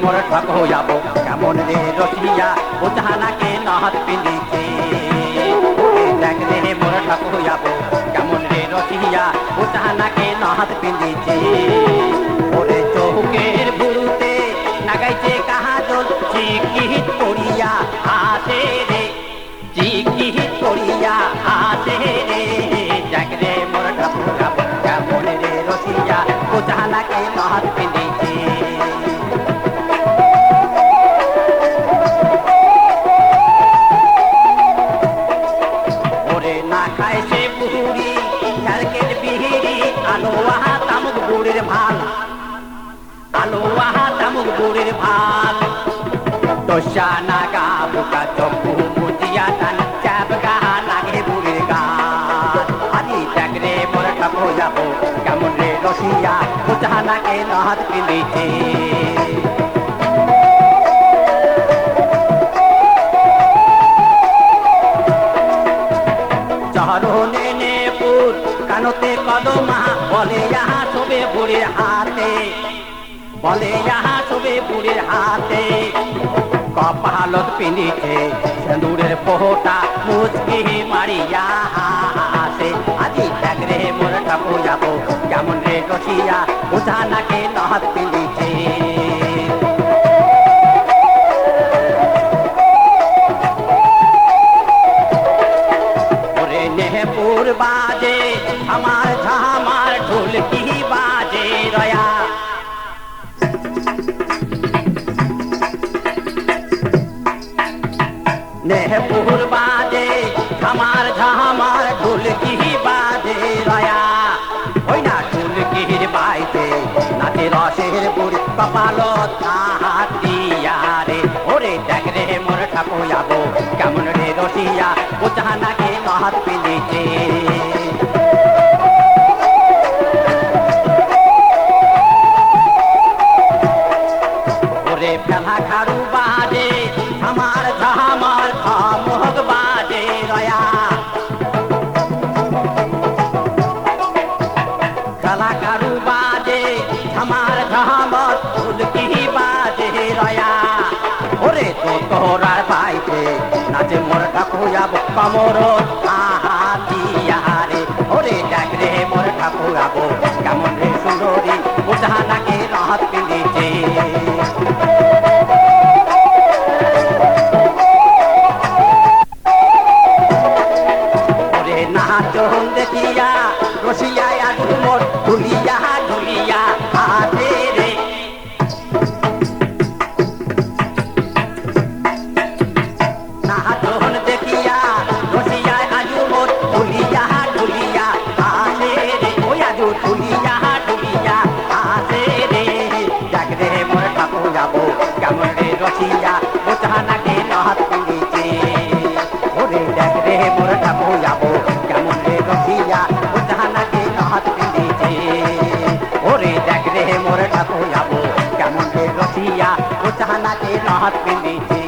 মোর ঠক হইয়াব কেমন রে রসিয়া ও জাহানাকে নহত পিঁধিছে দেখ রে মোর ঠক হইয়াব কেমন রে রসিয়া ও জাহানাকে নহত পিঁধিছে ওরে চৌকের বুড়ুতে লাগাইছে কাহাজল চিকিৎ করিয়া আসে রে চিকিৎ করিয়া আসে রে দেখ রে মোর ঠক হইয়াব কেমন রে রসিয়া ও জাহানাকে নহত পিঁধিছে भाल तोशा नागा बुका चोकू मुजिया तन चाप कहा नागे बुरे गाल आदि टकरे मोर ठको जाबो केमन रे रसिया बुझा नागे नहत पिंदिछे चहरोने ने पुर कानोते कदमा बोले यहाँ शोभे बुढ़े हाथे बोले यहाँ शोभे बुढ़े हाथे कपालत पिंधिछे सिंदूरेर फोटा मुचकी मारिया हासे आदि टकरे मोर ठको जाबो केमन रे रसिया बुझा नाके नहत पिंधिछे ओरे नेहपुर बाजे हमार झामार ढोलकी बाजे रया नेहपुर बाजे हमार झामार ढोलकी बाजे रया ओई ना ढोलकीर बाइते नाचे रसेर बुढ़ी कपाলত हातिया रे ओरे देख रे मोर ठाको जाबो केमन रे रसिया बुझा नाके नहत पिंधिछे ओरे फेला खारू बाजे हमार झामार खामोग बाजे रया फेला खारू बाजे हमार झामार ढोलकी बाजे रया ओरे तो तोरार बाइते नाचे मोर ठाको जाबो कमरत हातिया रे ओरे देख रे मोर ठाको जाबो केमन रे सुंदरी बुझा नाके नहत पिंधिछे नाचन देखिया रसिया मोर ढुलिया ढुलिया हाथे रे नाचन देखिया रसिया मोर ढुलिया ढुलिया हाथे रे ओया जो ढुलिया ढुलिया हाथे रे देख रे मोर ठाको जाबो केमन रे रसिया बुझा नाके नहत पिंधिछे ओरे देख रे मोर ठाको जाबो केमन रे रसिया बुझा नाके नहत पिंधिछे ओरे देख रे मोर ठाको जाबो केमन रे रसिया बुझा नाके नहत पिंधिछे।